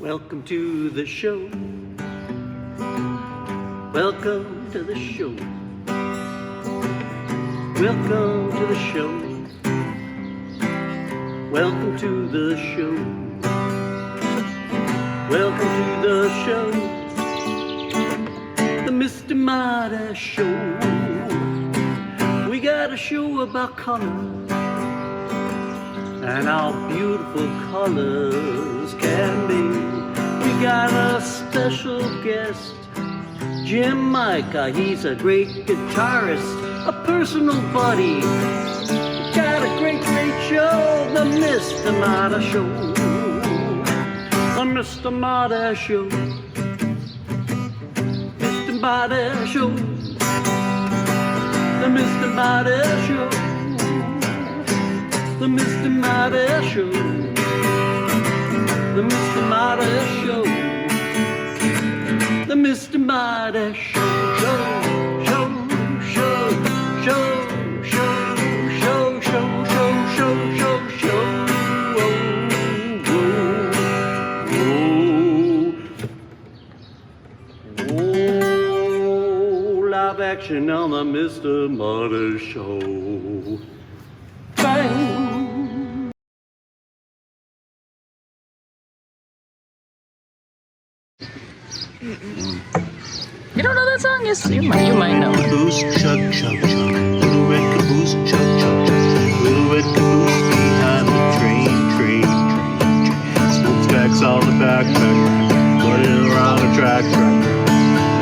Welcome to the show. Welcome to the show. Welcome to the show. Welcome to the show. Welcome to the show. The Mr. Marty Show. We got a show about color and how beautiful colors can be. We got a special guest, Jim Micah. He's a great guitarist, a personal buddy. Got a great show, the Mr. Marty Show. The Mr. Marty Show. Mr. Marty Show. The Mr. Marty Show. The Mr. Marty Show. The Mr. Marty Show. The Mr. Marty Show. Show, show, show, show, show, show, show, show, show, show, show. Live action on the Mr. Marty Show. Bang! You don't know that song? Yes, you might know. Caboose, chug, chug, chug. Little red caboose, chug, chug, chug. Little red caboose behind the train. Smokestacks on the backpack, running around the track.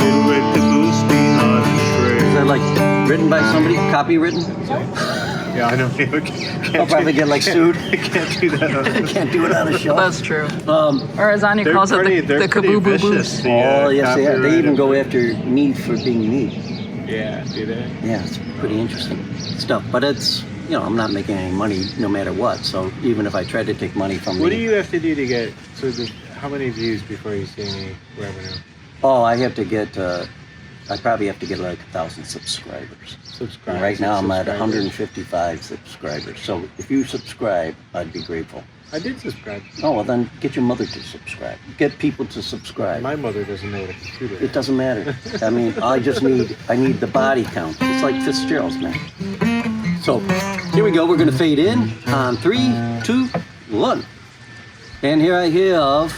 Little red caboose behind the train. Is that like written by somebody? Copywritten? Yeah, I know. I'll probably get like sued. I can't do that. Can't do it on a show. That's true. Or as Anya calls it, the kaboo-boo boos. Oh, yes, they are. They even go after me for being me. Yeah, do they? Yeah, it's pretty interesting stuff. But it's, I'm not making any money no matter what. So even if I try to take money from What do you have to do to get, how many views before you see any revenue? Oh, I probably have to get like 1,000 subscribers. And right now I'm at 155 subscribers. So if you subscribe, I'd be grateful. I did subscribe. Oh, well then get your mother to subscribe. Get people to subscribe. My mother doesn't know what a computer is. It doesn't matter. I mean, I need the body count. It's like Fitzgerald's, man. So here we go. We're gonna fade in on 3, 2, 1. And here I have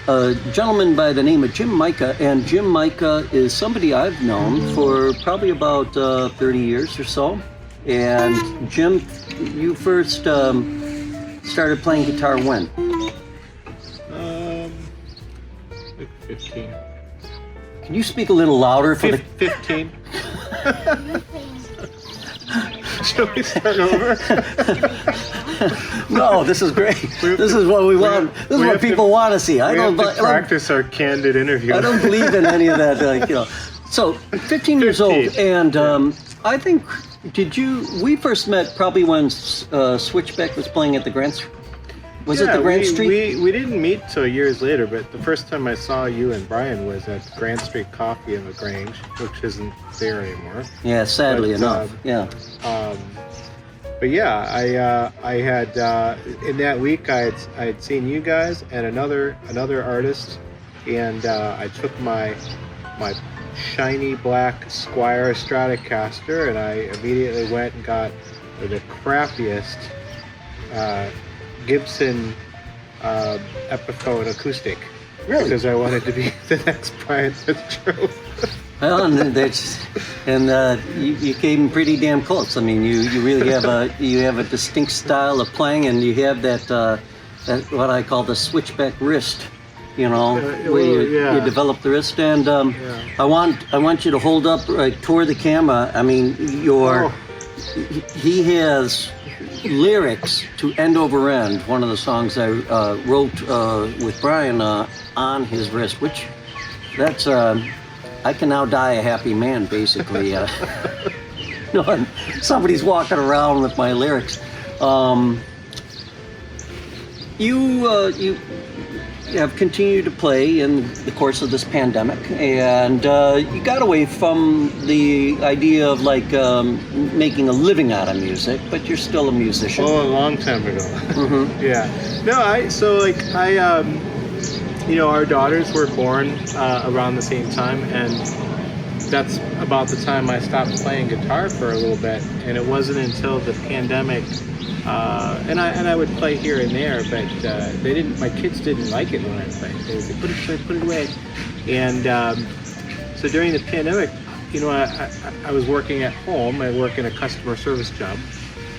a gentleman by the name of Jim Micah, and Jim Micah is somebody I've known for probably about 30 years or so. And Jim, you first started playing guitar when? Like 15. Can you speak a little louder for 15. Shall we start over? No, this is great. This is what we want. This is what people want to see. I don't practice our candid interview. I don't believe in any of that. So 15 years old, and I think we first met probably when Switchback was playing at the Grand. Was it the Grand Street? We didn't meet till years later, but the first time I saw you and Brian was at Grand Street Coffee in LaGrange, which isn't there anymore. Yeah, sadly enough. Yeah. But yeah, I had in that week I had seen you guys and another artist, and I took my shiny black Squire Stratocaster, and I immediately went and got the crappiest Gibson Epiphone acoustic. Really? Because I wanted to be the next Brian Fitzgerald. Well, and you came pretty damn close. I mean, you really have a distinct style of playing, and you have that what I call the switchback wrist. Where you develop the wrist, and I want you to hold up toward the camera. I mean, he has lyrics to End Over End, one of the songs I wrote with Brian on his wrist, which that's I can now die a happy man, basically. Somebody's walking around with my lyrics. You have continued to play in the course of this pandemic, and you got away from the idea of making a living out of music, but you're still a musician. Oh, a long time ago. Mm-hmm. Yeah. No, our daughters were born around the same time, and that's about the time I stopped playing guitar for a little bit. And it wasn't until the pandemic, and I would play here and there, but they didn't. My kids didn't like it when I played. They would say, put it away. And so during the pandemic, I was working at home. I work in a customer service job,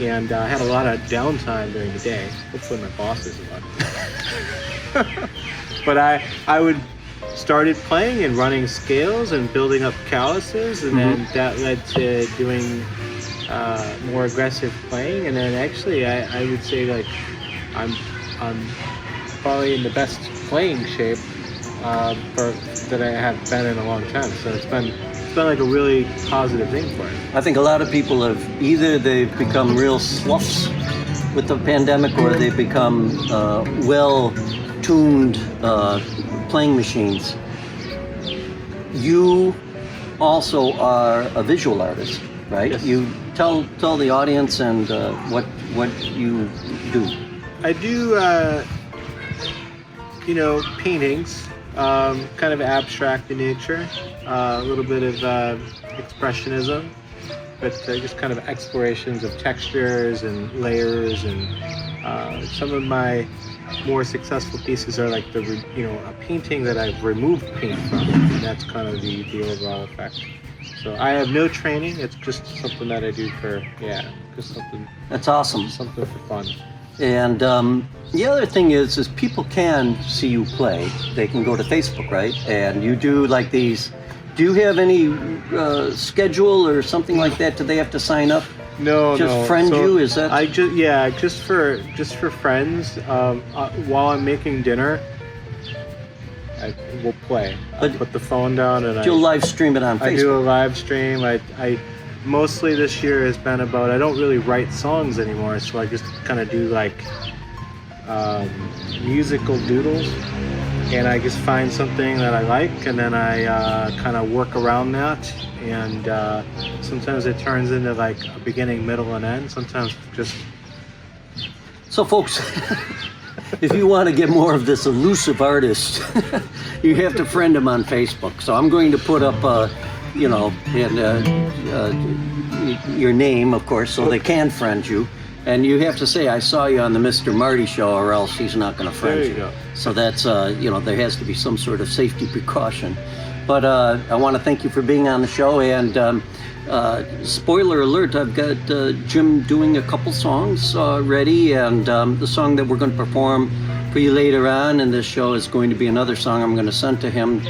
and I had a lot of downtime during the day. Hopefully my boss isn't watching. But I would started playing and running scales and building up calluses, and then that led to doing more aggressive playing. And then actually I would say like I'm probably in the best playing shape that I have been in a long time. So it's been like a really positive thing for it. I think a lot of people have either they've become real sloughs with the pandemic, or they've become well-tuned playing machines. You also are a visual artist, right? Yes. You tell the audience and what you do. I do paintings, kind of abstract in nature, a little bit of expressionism, but just kind of explorations of textures and layers. And some of my more successful pieces are like a painting that I've removed paint from, and that's kind of the overall effect. So I have no training. It's just something that I do for just something. That's awesome. Something for fun. And the other thing is people can see you play. They can go to Facebook, right? And you do like these. Do you have any schedule or something like that? Do they have to sign up? No, just friend you? Is that? I just for friends. While I'm making dinner, I will play. I put the phone down and you'll live stream it on Facebook. I do a live stream. I mostly this year has been about. I don't really write songs anymore, so I just kind of do like musical doodles, and I just find something that I like, and then I kind of work around that. And sometimes it turns into like a beginning, middle, and end. Sometimes just. So, folks, if you want to get more of this elusive artist, you have to friend him on Facebook. So I'm going to put up, your name, of course, so they can friend you. And you have to say, I saw you on the Mr. Marty show, or else he's not going to friend you. There you go. So that's, there has to be some sort of safety precaution. But I want to thank you for being on the show. And spoiler alert, I've got Jim doing a couple songs ready. And the song that we're going to perform for you later on in this show is going to be another song I'm going to send to him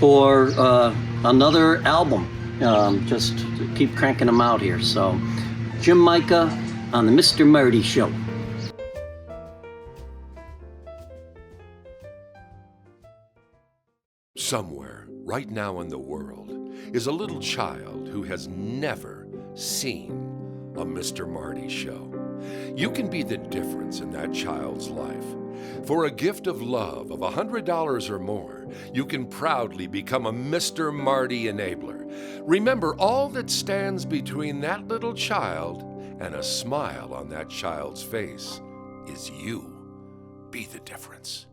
for another album. Just keep cranking them out here. So Jim Micah on the Mr. Marty Show. Somewhere, right now in the world, is a little child who has never seen a Mr. Marty Show. You can be the difference in that child's life. For a gift of love of $100 or more, you can proudly become a Mr. Marty enabler. Remember, all that stands between that little child and a smile on that child's face is you. Be the difference.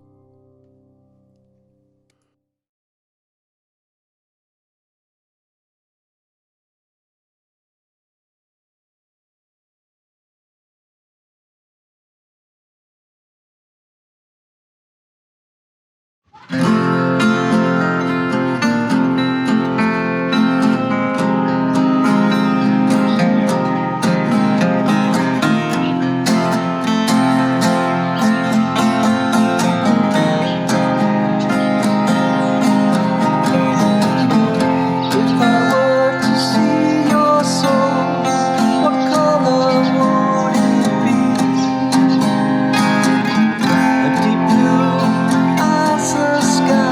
Sky.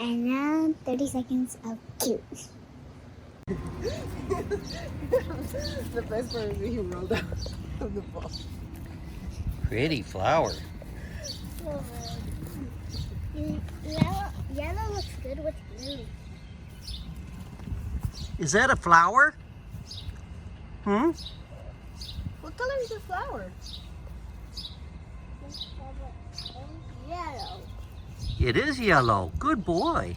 And now 30 seconds of cute. The best part is when he rolled out of the ball. Pretty flower. Yellow looks good with blue. Is that a flower? Hmm? What color is your flower? Yellow. It is yellow. Good boy.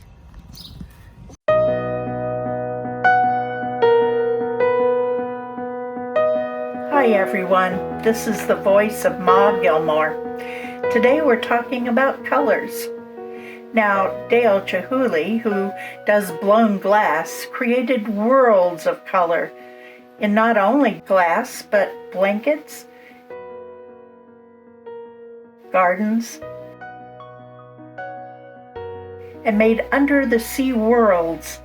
Hi everyone, this is the voice of Ma Gilmore. Today we're talking about colors. Now, Dale Chihuly, who does blown glass, created worlds of color in not only glass, but blankets, gardens, and made under-the-sea worlds.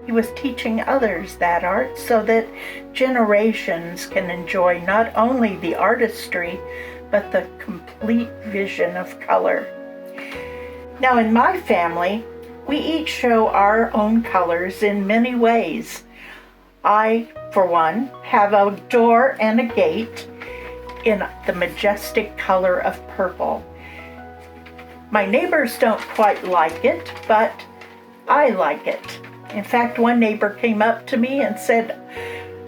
He was teaching others that art so that generations can enjoy not only the artistry, but the complete vision of color. Now in my family, we each show our own colors in many ways. I, for one, have a door and a gate in the majestic color of purple. My neighbors don't quite like it, but I like it. In fact, one neighbor came up to me and said,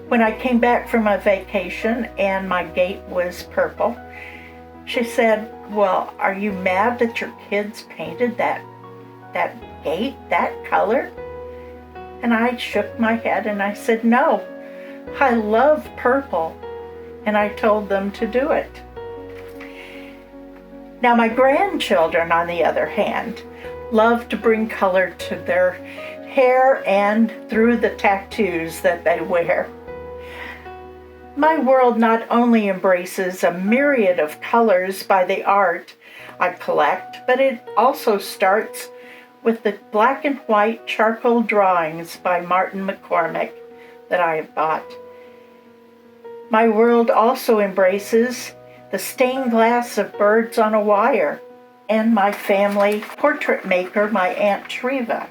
when I came back from a vacation and my gate was purple, she said, well, are you mad that your kids painted that gate that color? And I shook my head and I said, no, I love purple. And I told them to do it. Now my grandchildren, on the other hand, love to bring color to their hair and through the tattoos that they wear. My world not only embraces a myriad of colors by the art I collect, but it also starts with the black and white charcoal drawings by Martin McCormick that I have bought. My world also embraces the stained glass of birds on a wire and my family portrait maker, my Aunt Treva,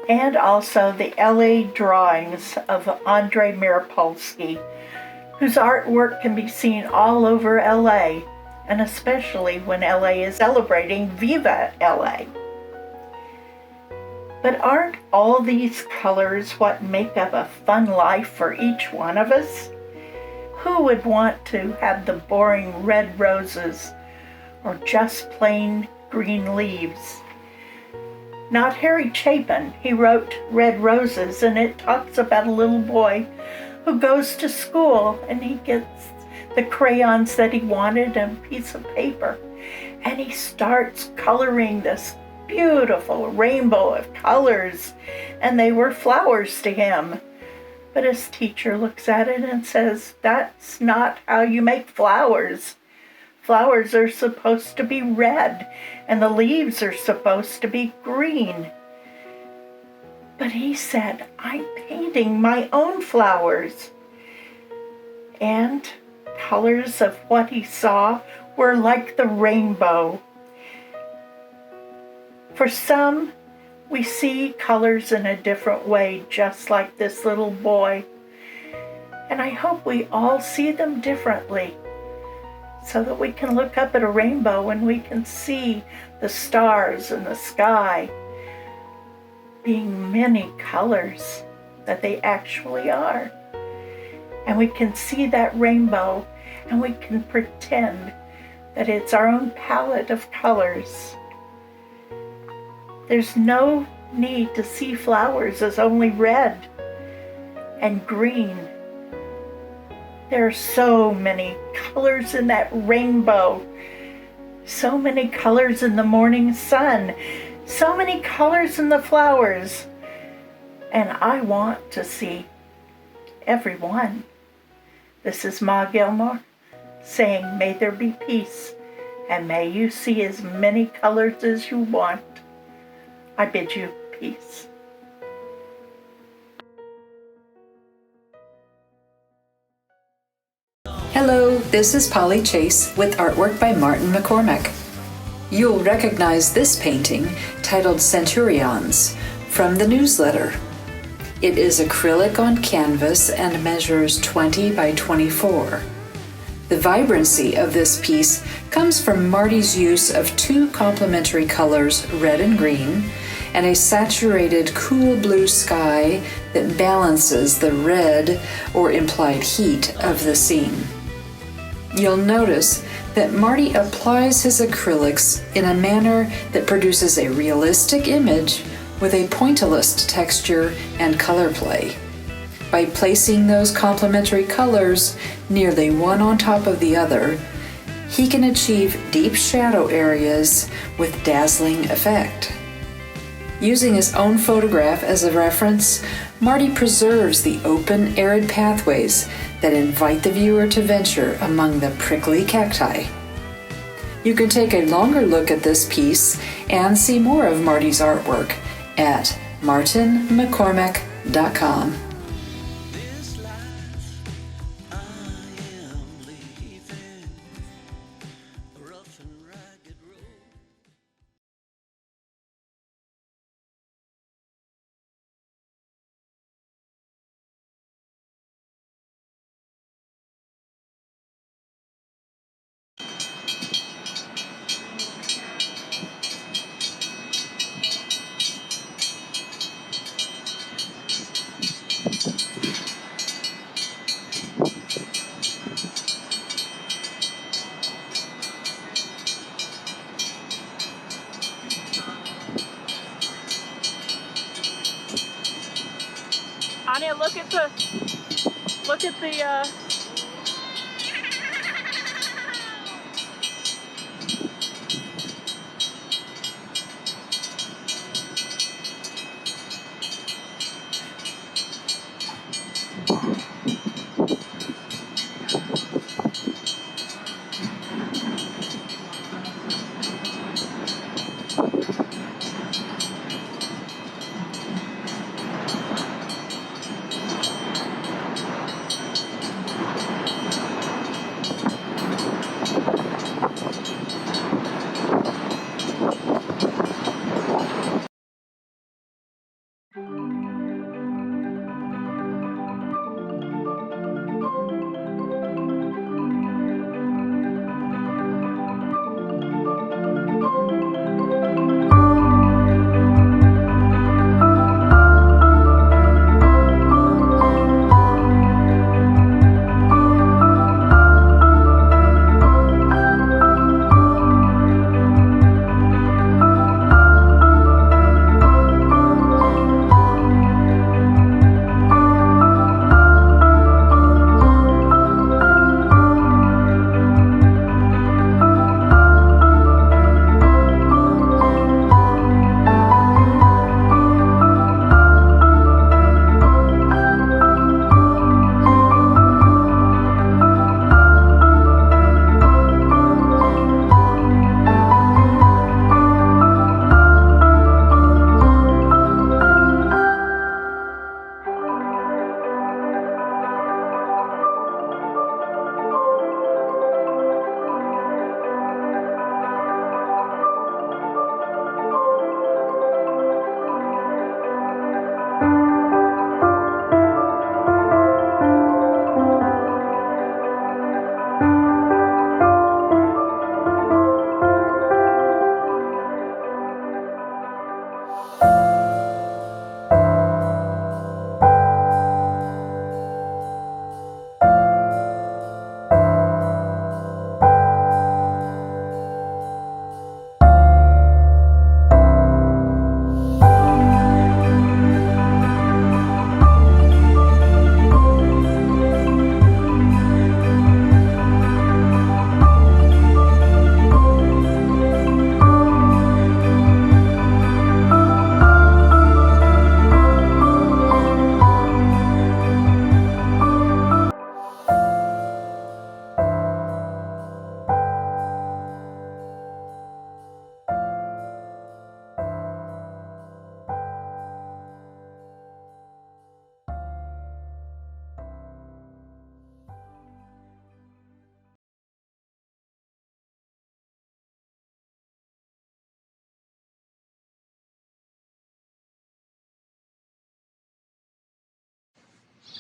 and also the LA drawings of Andrei Mirapolsky, whose artwork can be seen all over LA, and especially when LA is celebrating Viva LA. But aren't all these colors what make up a fun life for each one of us? Who would want to have the boring red roses or just plain green leaves? Not Harry Chapin. He wrote Red Roses, and it talks about a little boy who goes to school and he gets the crayons that he wanted and a piece of paper, and he starts coloring this beautiful rainbow of colors, and they were flowers to him. But his teacher looks at it and says, that's not how you make flowers. Flowers are supposed to be red, and the leaves are supposed to be green. But he said, I'm painting my own flowers. And colors of what he saw were like the rainbow. For some, we see colors in a different way, just like this little boy. And I hope we all see them differently, so that we can look up at a rainbow and we can see the stars in the sky being many colors that they actually are. And we can see that rainbow and we can pretend that it's our own palette of colors. There's no need to see flowers as only red and green. There are so many colors in that rainbow, so many colors in the morning sun, so many colors in the flowers. and I want to see everyone. This is Ma Gilmore saying, may there be peace, and may you see as many colors as you want. I bid you peace. Hello, this is Polly Chase with artwork by Martin McCormack. You'll recognize this painting titled Centurions from the newsletter. It is acrylic on canvas and measures 20 by 24. The vibrancy of this piece comes from Marty's use of two complementary colors, red and green, and a saturated cool blue sky that balances the red or implied heat of the scene. You'll notice that Marty applies his acrylics in a manner that produces a realistic image with a pointillist texture and color play. By placing those complementary colors nearly one on top of the other, he can achieve deep shadow areas with dazzling effect. Using his own photograph as a reference, Marty preserves the open, arid pathways that invite the viewer to venture among the prickly cacti. You can take a longer look at this piece and see more of Marty's artwork at martinmccormack.com. Anya, look at the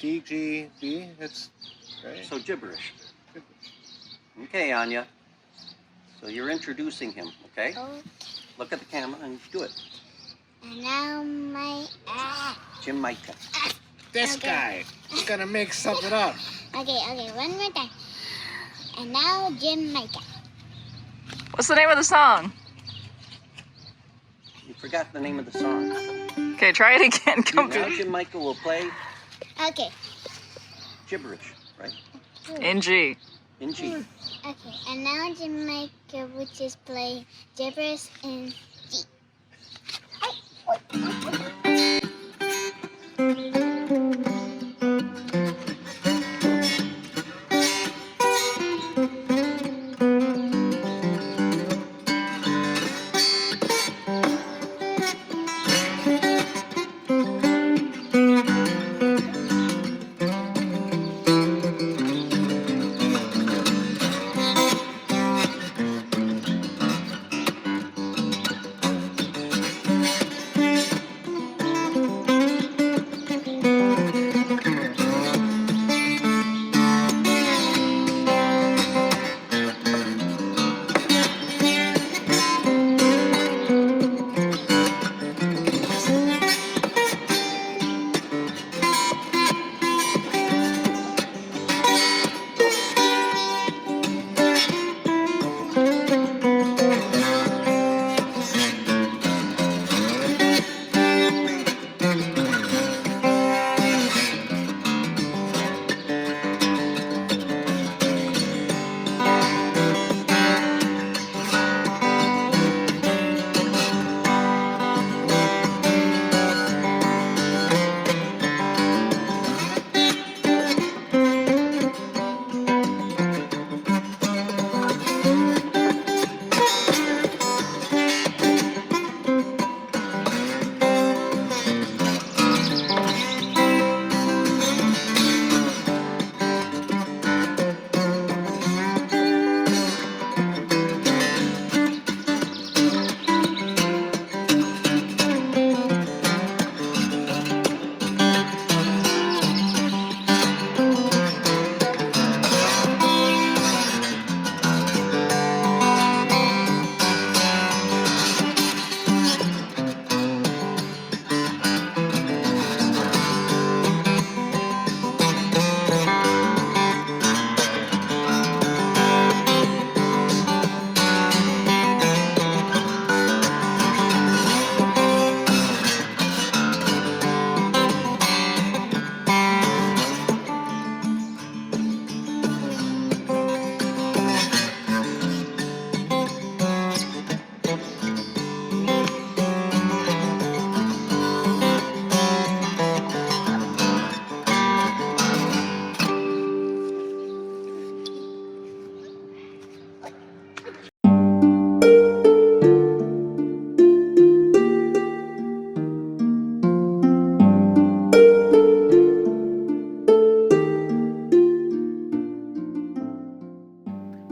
DGB. It's right. So gibberish. Okay, Anya. So you're introducing him, okay? Oh, Look at the camera and do it. and now my Jim Micah. This Okay. guy. He's gonna make something up. Okay, one more time. And now Jim Micah. What's the name of the song? You forgot the name of the song. Okay, try it again. Come Now Jim Micah will play Okay, gibberish, right? in G. In G. okay, and now Jim Micah would just play gibberish in G.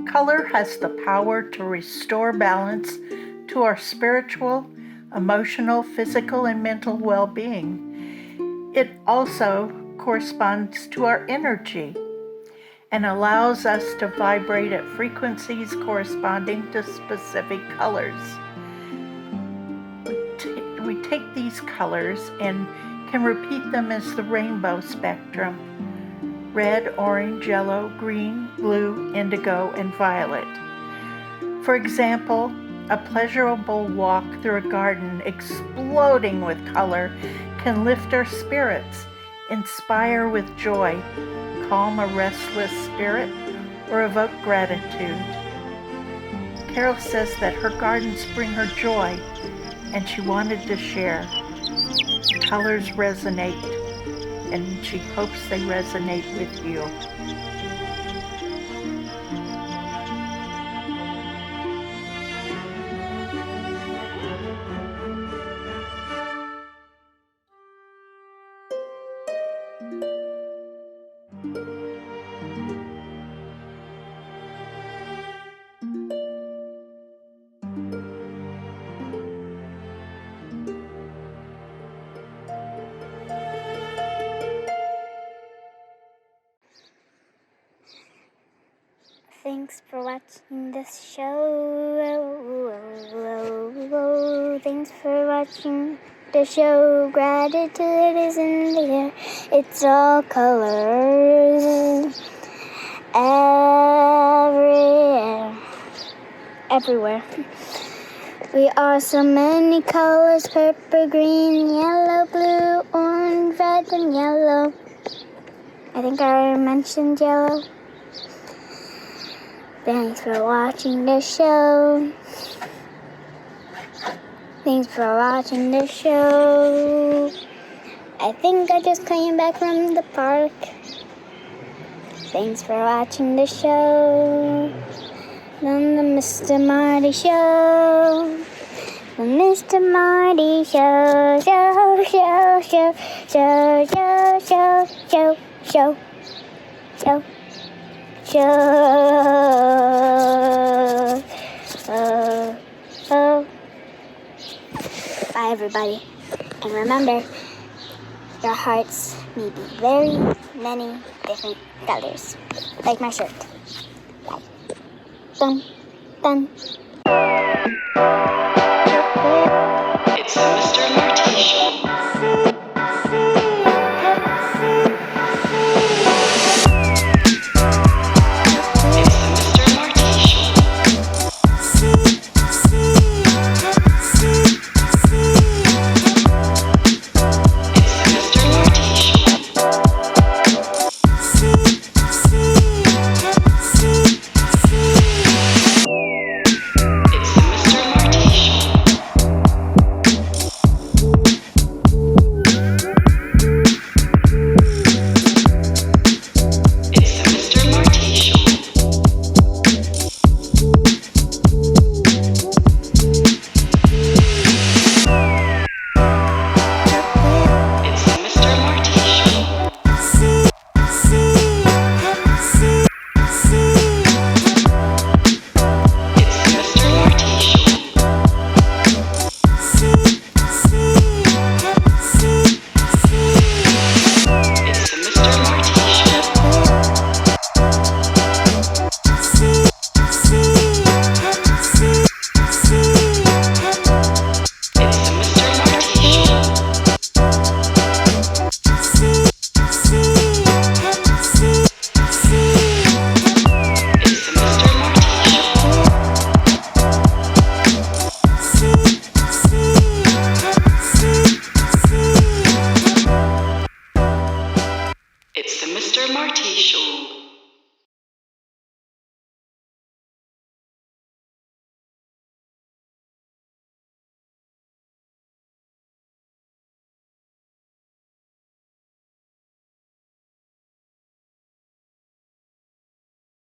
Color has the power to restore balance to our spiritual, emotional, physical, and mental well-being. It also corresponds to our energy and allows us to vibrate at frequencies corresponding to specific colors. We take these colors and can repeat them as the rainbow spectrum: red, orange, yellow, green, blue, indigo, and violet. For example, a pleasurable walk through a garden exploding with color can lift our spirits, inspire with joy, calm a restless spirit, or evoke gratitude. Carol says that her gardens bring her joy, and she wanted to share. Colors resonate, and she hopes they resonate with you. Thanks for watching this show. Thanks for watching the show. Gratitude is in the air. It's all colors. Everywhere. We are so many colors: purple, green, yellow, blue, orange, red, and yellow. I think I already mentioned yellow. Thanks for watching the show. Thanks for watching the show. I think I just came back from the park. Thanks for watching the show. On the Mr. Marty Show. The Mr. Marty Show. Show, show, show, show, show, show, show, show, show, show. Bye, everybody. And remember, your hearts may be very many different colors. Like my shirt. Bye. Dun, dun.